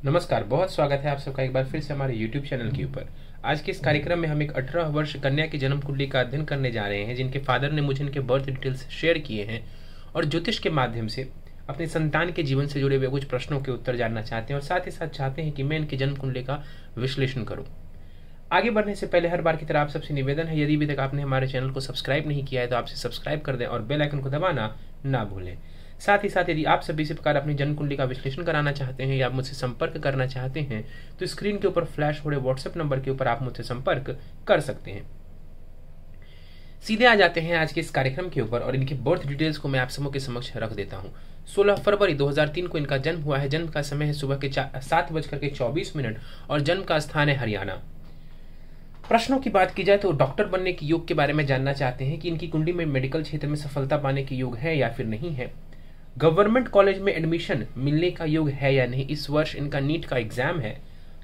नमस्कार, बहुत स्वागत है आप सबका एक बार फिर से हमारे YouTube चैनल के ऊपर। आज के इस कार्यक्रम में हम एक 18 वर्ष कन्या की जन्म कुंडली का अध्ययन करने जा रहे हैं, जिनके फादर ने मुझे इनके बर्थ डिटेल्स शेयर किए हैं और ज्योतिष के माध्यम से अपने संतान के जीवन से जुड़े हुए कुछ प्रश्नों के उत्तर जानना चाहते हैं और साथ ही साथ चाहते हैं कि मैं इनकी जन्म कुंडली का विश्लेषण करूँ। आगे बढ़ने से पहले हर बार की तरह आप सबसे निवेदन है, यदि अभी तक आपने हमारे चैनल को सब्सक्राइब नहीं किया है तो आपसे सब्सक्राइब कर दें और बेल आइकन को दबाना ना भूलें। साथ ही साथ यदि आप सभी इसी प्रकार अपनी जन्म कुंडली का विश्लेषण कराना चाहते हैं या आप मुझसे संपर्क करना चाहते हैं तो स्क्रीन के ऊपर फ्लैश हो रहे व्हाट्सएप नंबर के ऊपर आप मुझसे संपर्क कर सकते हैं। सीधे आ जाते हैं आज के इस कार्यक्रम के ऊपर और इनके बर्थ डिटेल्स को मैं आप सबों के समक्ष रख देता हूं। 16 फरवरी 2003 को इनका जन्म हुआ है। जन्म का समय है सुबह के 7:24 और जन्म का स्थान है हरियाणा। प्रश्नों की बात की जाए तो डॉक्टर बनने के योग के बारे में जानना चाहते हैं कि इनकी कुंडली में मेडिकल क्षेत्र में सफलता पाने के योग है या फिर नहीं है। गवर्नमेंट कॉलेज में एडमिशन मिलने का योग है या नहीं। इस वर्ष इनका नीट का एग्जाम है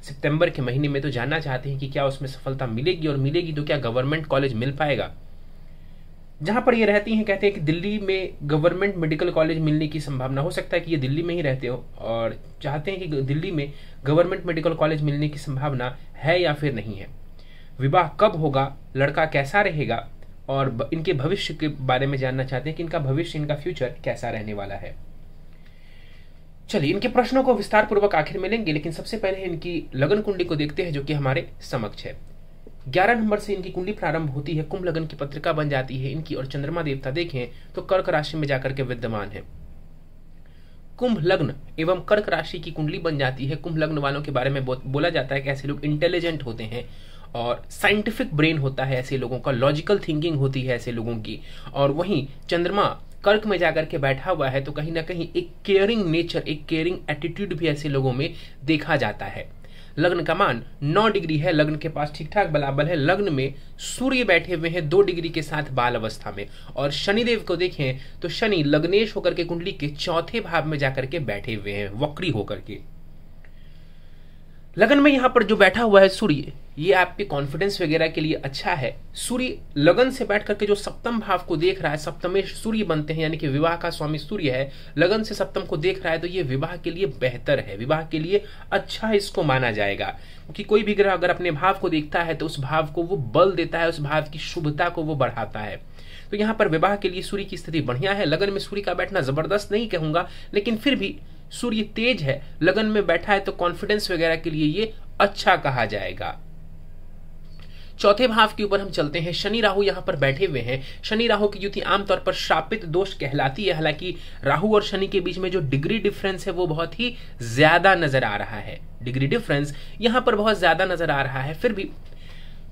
सितंबर के महीने में, तो जानना चाहते हैं कि क्या उसमें सफलता मिलेगी और मिलेगी तो क्या गवर्नमेंट कॉलेज मिल पाएगा। जहां पर ये रहती हैं कहते हैं कि दिल्ली में गवर्नमेंट मेडिकल कॉलेज मिलने की संभावना, हो सकता है कि ये दिल्ली में ही रहते हो और चाहते हैं कि दिल्ली में गवर्नमेंट मेडिकल कॉलेज मिलने की संभावना है या फिर नहीं है। विवाह कब होगा, लड़का कैसा रहेगा और इनके भविष्य के बारे में जानना चाहते हैं कि इनका भविष्य, इनका फ्यूचर कैसा रहने वाला है। चलिए इनके प्रश्नों को विस्तार पूर्वक आखिर में लेंगे, लेकिन सबसे पहले इनकी लगन कुंडली को देखते हैं जो कि हमारे समक्ष है। 11 नंबर से इनकी कुंडली प्रारंभ होती है, कुंभ लगन की पत्रिका बन जाती है इनकी और चंद्रमा देवता देखें तो कर्क राशि में जाकर के विद्यमान है। कुंभ लग्न एवं कर्क राशि की कुंडली बन जाती है। कुंभ लग्न वालों के बारे में बोला जाता है कि ऐसे लोग इंटेलिजेंट होते हैं और साइंटिफिक ब्रेन होता है ऐसे लोगों का, लॉजिकल थिंकिंग होती है ऐसे लोगों की। और वहीं चंद्रमा कर्क में जाकर के बैठा हुआ है तो कहीं ना कहीं एक केयरिंग नेचर, एक केयरिंग एटीट्यूड भी ऐसे लोगों में देखा जाता है। लग्न का मान 9 डिग्री है, लग्न के पास ठीक ठाक बलाबल है। लग्न में सूर्य बैठे हुए हैं 2 डिग्री के साथ बाल अवस्था में और शनिदेव को देखें तो शनि लग्नेश होकर के कुंडली के चौथे भाव में जाकर के बैठे हुए हैं वक्री होकर के। लगन में यहां पर जो बैठा हुआ है सूर्य, ये आपके कॉन्फिडेंस वगैरह के लिए अच्छा है। सूर्य लगन से बैठ करके जो सप्तम भाव को देख रहा है, सप्तमेश सूर्य बनते हैं यानी कि विवाह का स्वामी सूर्य है, लगन से सप्तम को देख रहा है तो ये विवाह के लिए बेहतर है, विवाह के लिए अच्छा इसको माना जाएगा। क्योंकि कोई भी ग्रह अगर अपने भाव को देखता है तो उस भाव को वो बल देता है, उस भाव की शुभता को वो बढ़ाता है। तो यहाँ पर विवाह के लिए सूर्य की स्थिति बढ़िया है। लगन में सूर्य का बैठना जबरदस्त नहीं कहूंगा, लेकिन फिर भी सूर्य तेज है, लगन में बैठा है तो कॉन्फिडेंस वगैरह के लिए ये अच्छा कहा जाएगा। चौथे भाव के ऊपर हम चलते हैं। शनि राहु यहां पर बैठे हुए हैं। शनि राहु की युति आमतौर पर श्रापित दोष कहलाती है। हालांकि राहु और शनि के बीच में जो डिग्री डिफरेंस है वो बहुत ही ज्यादा नजर आ रहा है। डिग्री डिफरेंस यहां पर बहुत ज्यादा नजर आ रहा है। फिर भी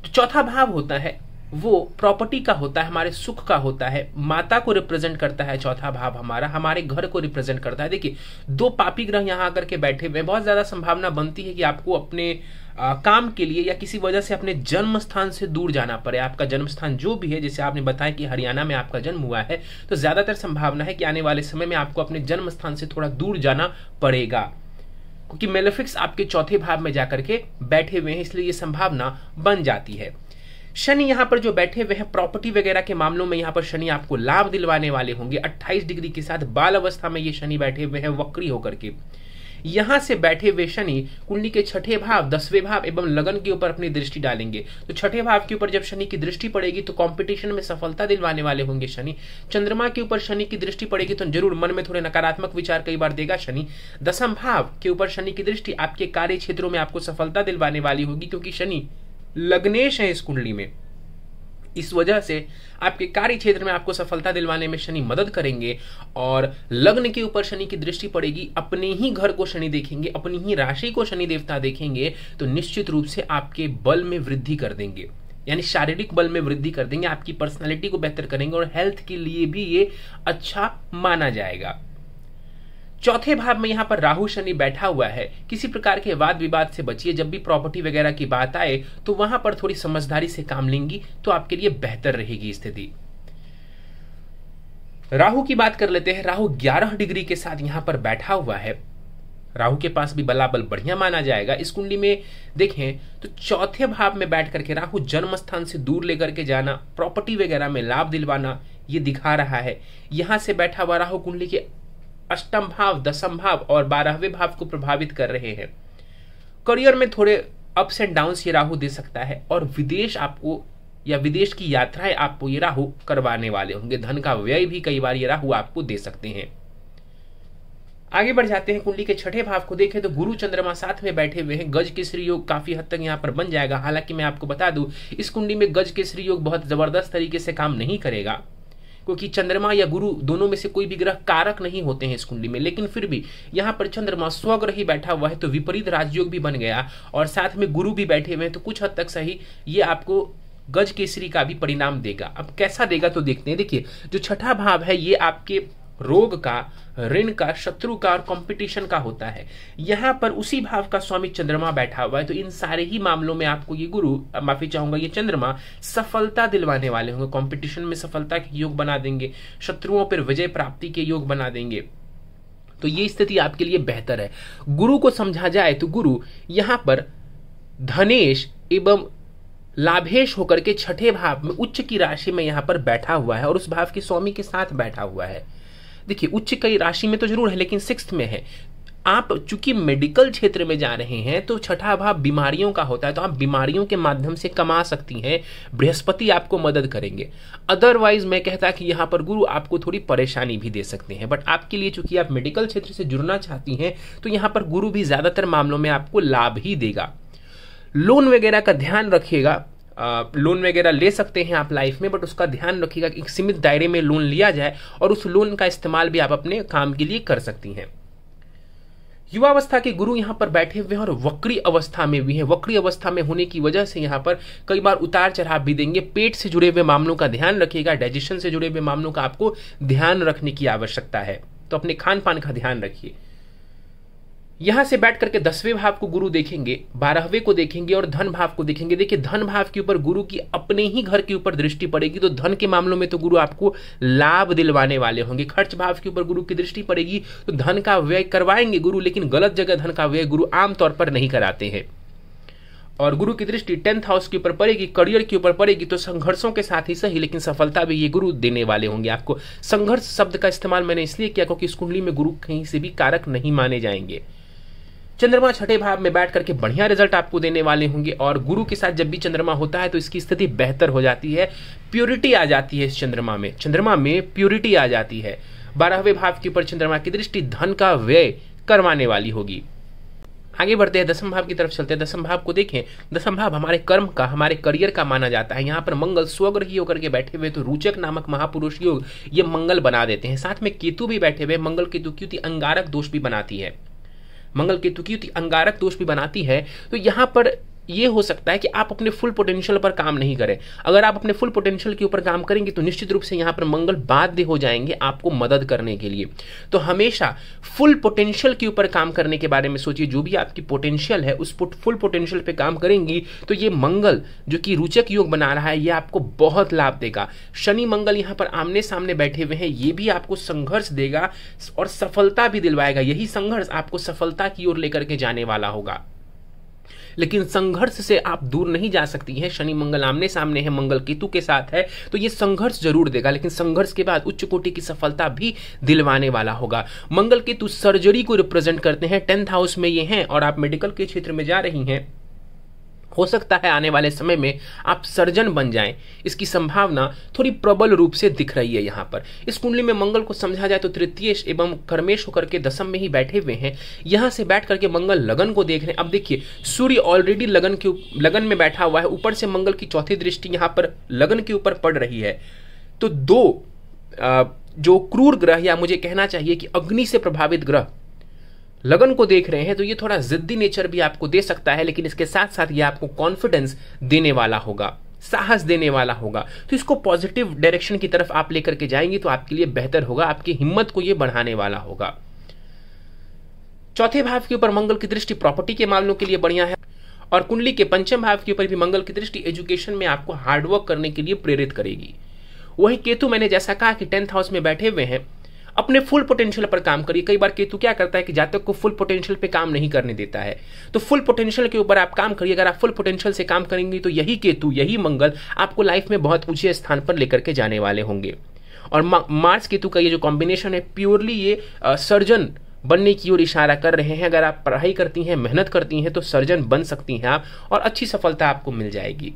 चौथा भाव होता है वो प्रॉपर्टी का होता है, हमारे सुख का होता है, माता को रिप्रेजेंट करता है। चौथा भाव हमारा हमारे घर को रिप्रेजेंट करता है। देखिए 2 पापी ग्रह यहां आकर के बैठे हुए, बहुत ज्यादा संभावना बनती है कि आपको अपने काम के लिए या किसी वजह से अपने जन्म स्थान से दूर जाना पड़े। आपका जन्म स्थान जो भी है, जैसे आपने बताया कि हरियाणा में आपका जन्म हुआ है, तो ज्यादातर संभावना है कि आने वाले समय में आपको अपने जन्म स्थान से थोड़ा दूर जाना पड़ेगा, क्योंकि मेलेफिक्स आपके चौथे भाव में जाकर के बैठे हुए हैं, इसलिए यह संभावना बन जाती है। शनि यहां पर जो बैठे हुए हैं प्रॉपर्टी वगैरह के मामलों में, यहां पर शनि आपको लाभ दिलवाने वाले होंगे। 28 डिग्री के साथ बाल अवस्था में ये शनि बैठे हुए हैं वक्री होकर के। यहां से बैठे हुए शनि कुंडली के छठे भाव, 10वें भाव एवं लगन के ऊपर अपनी दृष्टि डालेंगे। तो छठे भाव के ऊपर जब शनि की दृष्टि पड़ेगी तो कंपटीशन में सफलता दिलवाने वाले होंगे शनि। चंद्रमा के ऊपर शनि की दृष्टि पड़ेगी तो जरूर मन में थोड़े नकारात्मक विचार कई बार देगा शनि। 10वें भाव के ऊपर शनि की दृष्टि आपके कार्य क्षेत्रों में आपको सफलता दिलवाने वाली होगी, क्योंकि शनि लग्नेश है इस कुंडली में। इस वजह से आपके कार्य क्षेत्र में आपको सफलता दिलवाने में शनि मदद करेंगे। और लग्न के ऊपर शनि की दृष्टि पड़ेगी, अपने ही घर को शनि देखेंगे, अपनी ही राशि को शनि देवता देखेंगे, तो निश्चित रूप से आपके बल में वृद्धि कर देंगे, यानी शारीरिक बल में वृद्धि कर देंगे, आपकी पर्सनालिटी को बेहतर करेंगे और हेल्थ के लिए भी ये अच्छा माना जाएगा। चौथे भाव में यहां पर राहु शनि बैठा हुआ है। किसी प्रकार के वाद विवाद से बचिए। जब भी प्रॉपर्टी वगैरह की बात आए तो वहां पर थोड़ी समझदारी से काम लेंगी तो आपके लिए बेहतर रहेगी स्थिति। राहु की बात कर लेते हैं। राहु 11 डिग्री के साथ यहां पर बैठा हुआ है। राहु के पास भी बलाबल बढ़िया माना जाएगा। इस कुंडली में देखें तो चौथे भाव में बैठ करके राहु जन्म स्थान से दूर लेकर के जाना, प्रॉपर्टी वगैरह में लाभ दिलवाना, ये दिखा रहा है। यहां से बैठा हुआ राहु कुंडली के अष्टम भाव, दसम भाव और 12वें भाव को प्रभावित कर रहे हैं। करियर में थोड़े अप्स एंड डाउन्स ये राहु दे सकता है, और विदेश आपको या विदेश की यात्राएं आपको ये राहु करवाने वाले होंगे। धन का व्यय भी कई बार ये राहु आपको दे सकते हैं। आगे बढ़ जाते हैं, कुंडली के छठे भाव को देखें तो गुरु चंद्रमा साथ में बैठे हुए हैं। गज केसरी योग काफी हद तक यहाँ पर बन जाएगा। हालांकि मैं आपको बता दूं, इस कुंडली में गज केसरी योग बहुत जबरदस्त तरीके से काम नहीं करेगा, क्योंकि चंद्रमा या गुरु दोनों में से कोई भी ग्रह कारक नहीं होते हैं इस कुंडली में। लेकिन फिर भी यहाँ पर चंद्रमा स्वग्रह ही बैठा हुआ है, तो विपरीत राजयोग भी बन गया, और साथ में गुरु भी बैठे हुए हैं, तो कुछ हद तक सही ये आपको गज केसरी का भी परिणाम देगा। अब कैसा देगा तो देखते हैं। देखिए, जो छठा भाव है ये आपके रोग का, ऋण का, शत्रु का और कंपटीशन का होता है। यहां पर उसी भाव का स्वामी चंद्रमा बैठा हुआ है, तो इन सारे ही मामलों में आपको ये गुरु, माफी चाहूंगा, ये चंद्रमा सफलता दिलवाने वाले होंगे। कंपटीशन में सफलता के योग बना देंगे, शत्रुओं पर विजय प्राप्ति के योग बना देंगे, तो ये स्थिति आपके लिए बेहतर है। गुरु को समझा जाए तो गुरु यहां पर धनेश एवं लाभेश होकर के छठे भाव में उच्च की राशि में यहां पर बैठा हुआ है, और उस भाव के स्वामी के साथ बैठा हुआ है। देखिए, उच्च की राशि में तो जरूर है, लेकिन सिक्स्थ में है। आप चूंकि मेडिकल क्षेत्र में जा रहे हैं, तो छठा भाव बीमारियों का होता है, तो आप बीमारियों के माध्यम से कमा सकती हैं। बृहस्पति आपको मदद करेंगे। अदरवाइज मैं कहता कि यहाँ पर गुरु आपको थोड़ी परेशानी भी दे सकते हैं, बट आपके लिए चूंकि आप मेडिकल क्षेत्र से जुड़ना चाहती हैं, तो यहाँ पर गुरु भी ज्यादातर मामलों में आपको लाभ ही देगा। लोन वगैरह का ध्यान रखिएगा। लोन वगैरह ले सकते हैं आप लाइफ में, बट उसका ध्यान रखिएगा कि एक सीमित दायरे में लोन लिया जाए, और उस लोन का इस्तेमाल भी आप अपने काम के लिए कर सकती हैं। युवावस्था के गुरु यहां पर बैठे हुए हैं और वक्री अवस्था में भी हैं। वक्री अवस्था में होने की वजह से यहां पर कई बार उतार चढ़ाव भी देंगे। पेट से जुड़े हुए मामलों का ध्यान रखिएगा। डाइजेशन से जुड़े हुए मामलों का आपको ध्यान रखने की आवश्यकता है, तो अपने खान पान का ध्यान रखिए। यहां से बैठ करके 10वें भाव को गुरु देखेंगे, 12वें को देखेंगे और धन भाव को देखेंगे। देखिए, धन भाव के ऊपर गुरु की अपने ही घर के ऊपर दृष्टि पड़ेगी, तो धन के मामलों में तो गुरु आपको लाभ दिलवाने वाले होंगे। खर्च भाव के ऊपर गुरु की दृष्टि पड़ेगी, तो धन का व्यय करवाएंगे गुरु, लेकिन गलत जगह धन का व्यय गुरु आमतौर पर नहीं कराते हैं। और गुरु की दृष्टि 10th हाउस के ऊपर पड़ेगी, करियर के ऊपर पड़ेगी, तो संघर्षों के साथ ही सही लेकिन सफलता भी ये गुरु देने वाले होंगे आपको। संघर्ष शब्द का इस्तेमाल मैंने इसलिए किया क्योंकि इस कुंडली में गुरु कहीं से भी कारक नहीं माने जाएंगे। चंद्रमा छठे भाव में बैठ करके बढ़िया रिजल्ट आपको देने वाले होंगे, और गुरु के साथ जब भी चंद्रमा होता है तो इसकी स्थिति बेहतर हो जाती है। प्योरिटी आ जाती है इस चंद्रमा में प्योरिटी आ जाती है। 12वें भाव के ऊपर चंद्रमा की दृष्टि धन का व्यय करवाने वाली होगी। आगे बढ़ते हैं, 10वें भाव की तरफ चलते हैं। 10वें भाव को देखें, 10वां भाव हमारे कर्म का, हमारे करियर का माना जाता है। यहाँ पर मंगल स्वग्रही होकर के बैठे हुए, तो रोचक नामक महापुरुष योग ये मंगल बना देते हैं। साथ में केतु भी बैठे हुए। मंगल केतु की युति अंगारक दोष भी बनाती है। मंगल केतु की युति अंगारक दोष भी बनाती है, तो यहां पर यह हो सकता है कि आप अपने फुल पोटेंशियल पर काम नहीं करें। अगर आप अपने फुल पोटेंशियल के ऊपर काम करेंगे तो निश्चित रूप से यहां पर मंगल बाध्य हो जाएंगे आपको मदद करने के लिए। तो हमेशा फुल पोटेंशियल के ऊपर काम करने के बारे में सोचिए। जो भी आपकी पोटेंशियल है उस फुल पोटेंशियल पे काम करेंगी तो ये मंगल जो कि रोचक योग बना रहा है, ये आपको बहुत लाभ देगा। शनि मंगल यहां पर आमने सामने बैठे हुए हैं, ये भी आपको संघर्ष देगा और सफलता भी दिलवाएगा। यही संघर्ष आपको सफलता की ओर लेकर के जाने वाला होगा, लेकिन संघर्ष से आप दूर नहीं जा सकती हैं। शनि मंगल आमने सामने है, मंगल केतु के साथ है, तो ये संघर्ष जरूर देगा, लेकिन संघर्ष के बाद उच्च कोटि की सफलता भी दिलवाने वाला होगा। मंगल केतु सर्जरी को रिप्रेजेंट करते हैं, 10th हाउस में ये हैं, और आप मेडिकल के क्षेत्र में जा रही हैं, हो सकता है आने वाले समय में आप सर्जन बन जाएं। इसकी संभावना थोड़ी प्रबल रूप से दिख रही है। यहाँ पर इस कुंडली में मंगल को समझा जाए तो तृतीयेश एवं कर्मेश होकर के दशम में ही बैठे हुए हैं। यहाँ से बैठ करके मंगल लगन को देख रहे हैं। अब देखिए, सूर्य ऑलरेडी लगन में बैठा हुआ है, ऊपर से मंगल की चौथी दृष्टि यहाँ पर लगन के ऊपर पड़ रही है। तो दो जो क्रूर ग्रह, या मुझे कहना चाहिए कि अग्नि से प्रभावित ग्रह लगन को देख रहे हैं, तो ये थोड़ा जिद्दी नेचर भी आपको दे सकता है, लेकिन इसके साथ साथ ये आपको कॉन्फिडेंस देने वाला होगा, साहस देने वाला होगा। तो इसको पॉजिटिव डायरेक्शन की तरफ आप लेकर के जाएंगे तो आपके लिए बेहतर होगा, आपकी हिम्मत को ये बढ़ाने वाला होगा। चौथे भाव के ऊपर मंगल की दृष्टि प्रॉपर्टी के मामलों के लिए बढ़िया है, और कुंडली के पंचम भाव के ऊपर भी मंगल की दृष्टि एजुकेशन में आपको हार्डवर्क करने के लिए प्रेरित करेगी। वही केतु, मैंने जैसा कहा कि 10th हाउस में बैठे हुए हैं, अपने फुल पोटेंशियल पर काम करिए। कई बार केतु क्या करता है कि जातक को फुल पोटेंशियल पे काम नहीं करने देता है, तो फुल पोटेंशियल के ऊपर आप काम करिए। अगर आप फुल पोटेंशियल से काम करेंगे तो यही केतु, यही मंगल आपको लाइफ में बहुत ऊंचे स्थान पर लेकर के जाने वाले होंगे। और मार्स केतु का ये जो कॉम्बिनेशन है, प्योरली ये सर्जन बनने की ओर इशारा कर रहे हैं। अगर आप पढ़ाई करती हैं, मेहनत करती हैं, तो सर्जन बन सकती हैं आप और अच्छी सफलता आपको मिल जाएगी।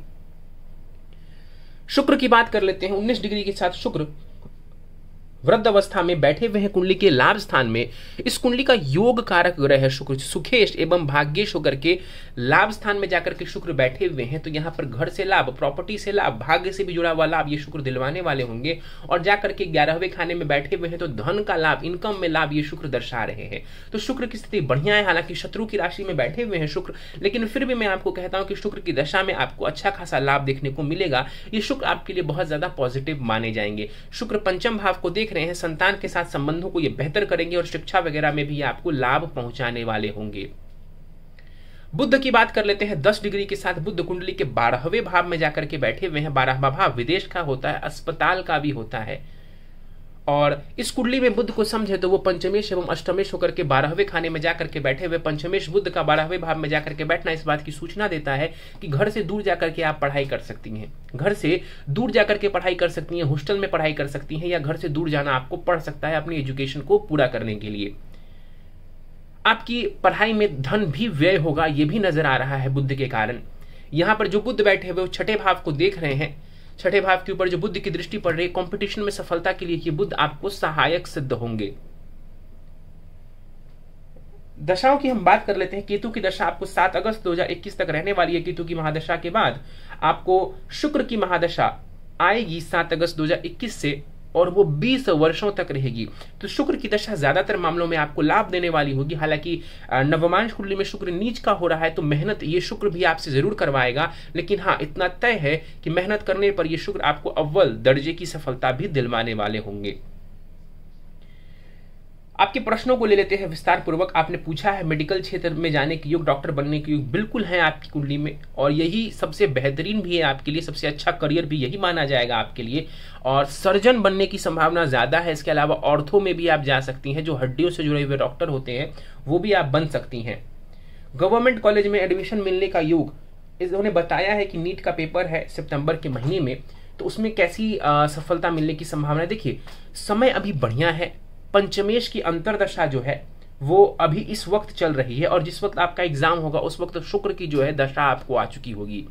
शुक्र की बात कर लेते हैं। 19 डिग्री के साथ शुक्र वृद्ध अवस्था में बैठे हुए हैं कुंडली के लाभ स्थान में। इस कुंडली का योग कारक ग्रह है शुक्र। सुखेश एवं भाग्येश होकर के लाभ स्थान में जाकर के शुक्र बैठे हुए हैं, तो यहाँ पर घर से लाभ, प्रॉपर्टी से लाभ, भाग्य से भी जुड़ा हुआ लाभ ये शुक्र दिलवाने वाले होंगे। और जाकर के 11वें खाने में बैठे हुए हैं, तो धन का लाभ, इनकम में लाभ ये शुक्र दर्शा रहे हैं। तो शुक्र की स्थिति बढ़िया है। हालांकि शत्रु की राशि में बैठे हुए हैं शुक्र, लेकिन फिर भी मैं आपको कहता हूं कि शुक्र की दशा में आपको अच्छा खासा लाभ देखने को मिलेगा। ये शुक्र आपके लिए बहुत ज्यादा पॉजिटिव माने जाएंगे। शुक्र पंचम भाव को देख रहे हैं, संतान के साथ संबंधों को ये बेहतर करेंगे और शिक्षा वगैरह में भी आपको लाभ पहुंचाने वाले होंगे। बुध की बात कर लेते हैं। 10 डिग्री के साथ बुध कुंडली के 12वें भाव में जाकर के बैठे हुए हैं। 12वां भाव विदेश का होता है, अस्पताल का भी होता है। और इस कुंडली में बुध को समझे तो वो पंचमेश एवं अष्टमेश होकर के 12वें खाने में जाकर के बैठे हुए। पंचमेश बुध का 12वें भाव में जाकर के बैठना इस बात की सूचना देता है कि घर से दूर जाकर के आप पढ़ाई कर सकती हैं, घर से दूर जाकर के पढ़ाई कर सकती हैं, हॉस्टल में पढ़ाई कर सकती हैं, या घर से दूर जाना आपको पड़ सकता है अपनी एजुकेशन को पूरा करने के लिए। आपकी पढ़ाई में धन भी व्यय होगा, यह भी नजर आ रहा है बुध के कारण। यहां पर जो बुध बैठे हुए वो छठे भाव को देख रहे हैं। छठे भाव के ऊपर जो बुध की दृष्टि पड़ रही है, कंपटीशन में सफलता के लिए ये बुध आपको सहायक सिद्ध होंगे। दशाओं की हम बात कर लेते हैं। केतु की दशा आपको 7 अगस्त 2021 तक रहने वाली है। केतु की महादशा के बाद आपको शुक्र की महादशा आएगी 7 अगस्त 2021 से, और वो 20 वर्षों तक रहेगी। तो शुक्र की दशा ज्यादातर मामलों में आपको लाभ देने वाली होगी। हालांकि नवमांश कुंडली में शुक्र नीच का हो रहा है, तो मेहनत ये शुक्र भी आपसे जरूर करवाएगा। लेकिन हाँ, इतना तय है कि मेहनत करने पर ये शुक्र आपको अव्वल दर्जे की सफलता भी दिलवाने वाले होंगे। आपके प्रश्नों को ले लेते हैं विस्तार पूर्वक। आपने पूछा है मेडिकल क्षेत्र में जाने के योग, डॉक्टर बनने के योग बिल्कुल है आपकी कुंडली में, और यही सबसे बेहतरीन भी है आपके लिए, सबसे अच्छा करियर भी यही माना जाएगा आपके लिए। और सर्जन बनने की संभावना ज्यादा है। इसके अलावा ऑर्थो में भी आप जा सकती हैं, जो हड्डियों से जुड़े हुए डॉक्टर होते हैं वो भी आप बन सकती हैं। गवर्नमेंट कॉलेज में एडमिशन मिलने का योग, इन्होंने बताया है कि नीट का पेपर है सितंबर के महीने में, तो उसमें कैसी सफलता मिलने की संभावना है। देखिए, समय अभी बढ़िया है। पंचमेश की अंतरदशा जो है वो अभी इस वक्त चल रही है, और जिस वक्त आपका एग्जाम होगा उस वक्त शुक्र की जो है दशा आपको आ चुकी होगी,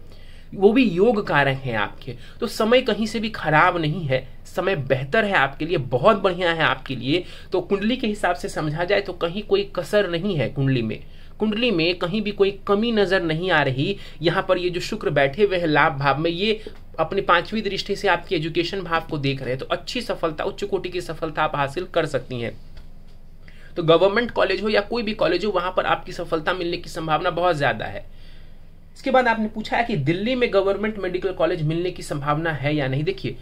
वो भी योग कारक हैं आपके। तो समय कहीं से भी खराब नहीं है, समय बेहतर है आपके लिए, बहुत बढ़िया है आपके लिए। तो कुंडली के हिसाब से समझा जाए तो कहीं कोई कसर नहीं है कुंडली में कहीं भी कोई कमी नजर नहीं आ रही। यहाँ पर ये जो शुक्र बैठे हुए हैं लाभ भाव में, ये अपनी 5वीं दृष्टि से आपके एजुकेशन भाव को देख रहे हैं, तो अच्छी सफलता, उच्च कोटि की सफलता आप हासिल कर सकती हैं। तो गवर्नमेंट कॉलेज हो या कोई भी कॉलेज हो, वहां पर आपकी सफलता मिलने की संभावना बहुत ज्यादा है। इसके बाद आपने पूछा है कि दिल्ली में गवर्नमेंट मेडिकल कॉलेज मिलने की संभावना है या नहीं। देखिए,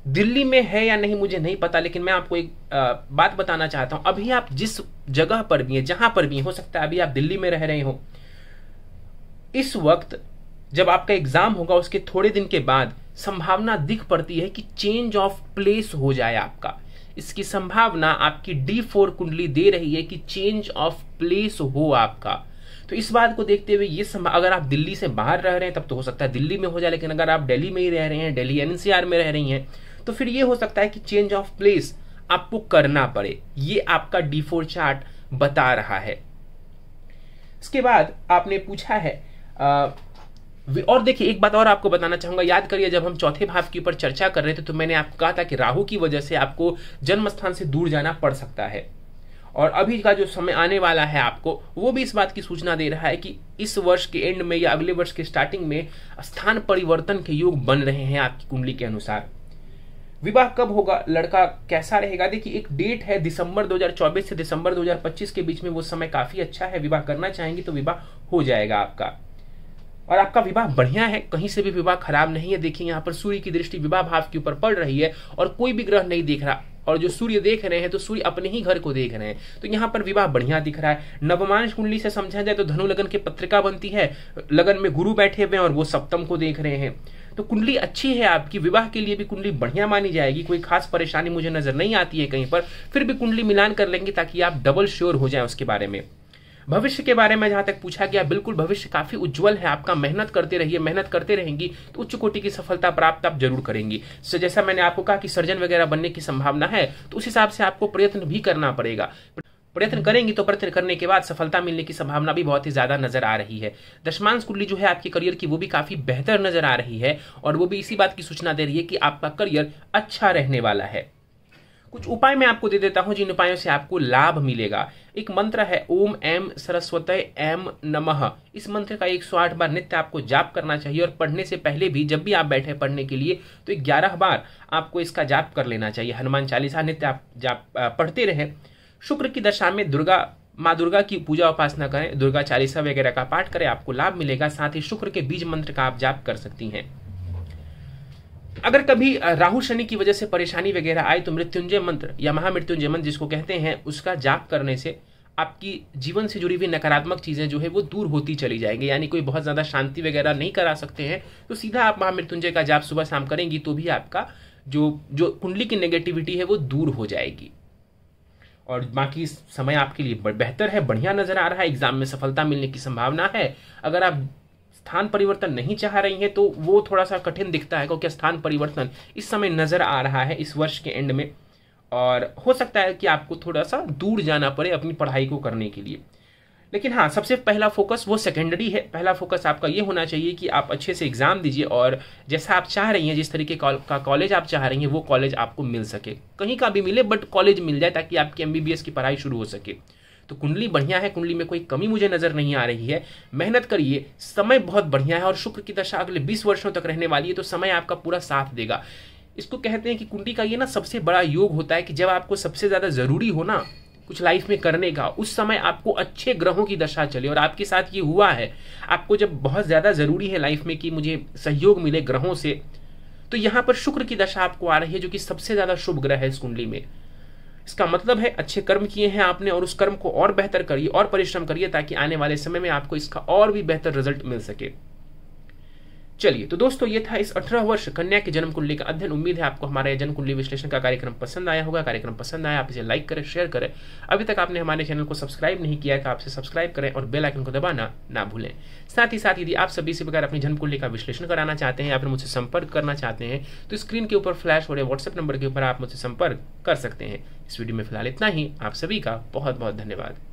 दिल्ली में है या नहीं मुझे नहीं पता, लेकिन मैं आपको एक बात बताना चाहता हूं। अभी आप जिस जगह पर भी हैं, जहां पर भी हो सकता है अभी आप दिल्ली में रह रहे हो, इस वक्त जब आपका एग्जाम होगा उसके थोड़े दिन के बाद संभावना दिख पड़ती है कि चेंज ऑफ प्लेस हो जाए आपका। इसकी संभावना आपकी D4 कुंडली दे रही है कि चेंज ऑफ प्लेस हो आपका। तो इस बात को देखते हुए ये अगर आप दिल्ली से बाहर रह रहे हैं तब तो हो सकता है दिल्ली में हो जाए, लेकिन अगर आप दिल्ली में ही रह रहे हैं, दिल्ली NCR में रह रही हैं, तो फिर ये हो सकता है कि चेंज ऑफ प्लेस आपको करना पड़े। ये आपका D4 चार्ट बता रहा है। इसके बाद आपने पूछा है और देखिए, एक बात और आपको बताना चाहूंगा। याद करिए, जब हम चौथे भाव के ऊपर चर्चा कर रहे थे तो मैंने आपको कहा था कि राहु की वजह से आपको जन्म स्थान से दूर जाना पड़ सकता है, और अभी का जो समय आने वाला है आपको वो भी इस बात की सूचना दे रहा है कि इस वर्ष के एंड में या अगले वर्ष के स्टार्टिंग में स्थान परिवर्तन के योग बन रहे हैं आपकी कुंडली के अनुसार। विवाह कब होगा, लड़का कैसा रहेगा, देखिए एक डेट है दिसंबर 2024 से दिसंबर 2025 के बीच में, वो समय काफी अच्छा है। विवाह करना चाहेंगे तो विवाह हो जाएगा आपका, और आपका विवाह बढ़िया है, कहीं से भी विवाह खराब नहीं है। देखिए यहाँ पर सूर्य की दृष्टि विवाह भाव के ऊपर पड़ रही है और कोई भी ग्रह नहीं देख रहा, और जो सूर्य देख रहे हैं तो सूर्य अपने ही घर को देख रहे हैं, तो यहाँ पर विवाह बढ़िया दिख रहा है। नवमांश कुंडली से समझा जाए तो धनु लगन की पत्रिका बनती है, लगन में गुरु बैठे हुए हैं और वो सप्तम को देख रहे हैं, तो कुंडली अच्छी है आपकी। विवाह के लिए भी कुंडली बढ़िया मानी जाएगी, कोई खास परेशानी मुझे नजर नहीं आती है कहीं पर, फिर भी कुंडली मिलान कर लेंगे ताकि आप डबल श्योर हो जाए उसके बारे में। भविष्य के बारे में जहां तक पूछा गया, बिल्कुल भविष्य काफी उज्जवल है आपका। मेहनत करते रहिए, मेहनत करते रहेंगी तो उच्च कोटि की सफलता प्राप्त आप जरूर करेंगी। तो जैसा मैंने आपको कहा कि सर्जन वगैरह बनने की संभावना है, तो उस हिसाब से आपको प्रयत्न भी करना पड़ेगा। प्रयत्न करेंगी तो प्रयत्न करने के बाद सफलता मिलने की संभावना भी बहुत ही ज्यादा नजर आ रही है। दशमांश कुंडली जो है आपके करियर की वो भी काफी बेहतर नजर आ रही है और वो भी इसी बात की सूचना दे रही है कि आपका करियर अच्छा रहने वाला है। कुछ उपाय मैं आपको दे देता हूं जिन उपायों से आपको लाभ मिलेगा। एक मंत्र है ओम ऐम सरस्वतये ऐम नमः। इस मंत्र का 108 बार नित्य आपको जाप करना चाहिए और पढ़ने से पहले भी जब भी आप बैठे पढ़ने के लिए तो 11 बार आपको इसका जाप कर लेना चाहिए। हनुमान चालीसा नित्य आप जाप पढ़ते रहे। शुक्र की दशा में माँ दुर्गा की पूजा उपासना करें, दुर्गा चालीसा वगैरह का पाठ करें, आपको लाभ मिलेगा। साथ ही शुक्र के बीज मंत्र का आप जाप कर सकती हैं। अगर कभी राहु शनि की वजह से परेशानी वगैरह आए तो मृत्युंजय मंत्र या महामृत्युंजय मंत्र जिसको कहते हैं उसका जाप करने से आपकी जीवन से जुड़ी हुई नकारात्मक चीजें जो है वो दूर होती चली जाएंगी। यानी कोई बहुत ज्यादा शांति वगैरह नहीं करा सकते हैं तो सीधा आप महामृत्युंजय का जाप सुबह शाम करेंगी तो भी आपका जो कुंडली की नेगेटिविटी है वो दूर हो जाएगी। और बाकी समय आपके लिए बेहतर है, बढ़िया नजर आ रहा है। एग्जाम में सफलता मिलने की संभावना है। अगर आप स्थान परिवर्तन नहीं चाह रही हैं तो वो थोड़ा सा कठिन दिखता है क्योंकि स्थान परिवर्तन इस समय नजर आ रहा है इस वर्ष के एंड में, और हो सकता है कि आपको थोड़ा सा दूर जाना पड़े अपनी पढ़ाई को करने के लिए। लेकिन हाँ, सबसे पहला फोकस वो सेकेंडरी है। पहला फोकस आपका ये होना चाहिए कि आप अच्छे से एग्जाम दीजिए और जैसा आप चाह रही हैं, जिस तरीके का कॉलेज आप चाह रही हैं वो कॉलेज आपको मिल सके। कहीं का भी मिले बट कॉलेज मिल जाए ताकि आपकी MBBS की पढ़ाई शुरू हो सके। तो कुंडली बढ़िया है, कुंडली में कोई कमी मुझे नजर नहीं आ रही है। मेहनत करिए, समय बहुत बढ़िया है और शुक्र की दशा अगले 20 वर्षों तक रहने वाली है तो समय आपका पूरा साथ देगा। इसको कहते हैं कि कुंडली का ये ना सबसे बड़ा योग होता है कि जब आपको सबसे ज्यादा जरूरी हो ना कुछ लाइफ में करने का, उस समय आपको अच्छे ग्रहों की दशा चले। और आपके साथ ये हुआ है, आपको जब बहुत ज्यादा जरूरी है लाइफ में कि मुझे सहयोग मिले ग्रहों से, तो यहां पर शुक्र की दशा आपको आ रही है जो कि सबसे ज्यादा शुभ ग्रह है इस कुंडली में। इसका मतलब है अच्छे कर्म किए हैं आपने और उस कर्म को और बेहतर करिए और परिश्रम करिए ताकि आने वाले समय में आपको इसका और भी बेहतर रिजल्ट मिल सके। चलिए तो दोस्तों, ये था इस 18 वर्ष कन्या की जन्म कुंडली का अध्ययन। उम्मीद है आपको हमारे जन्म कुंडली विश्लेषण का कार्यक्रम पसंद आया होगा। कार्यक्रम पसंद आया आप इसे लाइक करें, शेयर करें। अभी तक आपने हमारे चैनल को सब्सक्राइब नहीं किया है तो आपसे सब्सक्राइब करें और बेल आइकन को दबाना ना भूलें। साथ ही साथ यदि आप सभी इसी प्रकार अपनी जन्म कुंडली का विश्लेषण कराना चाहते हैं या फिर मुझसे संपर्क करना चाहते हैं तो स्क्रीन के ऊपर फ्लैश हो रहे व्हाट्सएप नंबर के ऊपर आप मुझसे संपर्क कर सकते हैं। इस वीडियो में फिलहाल इतना ही। आप सभी का बहुत बहुत धन्यवाद।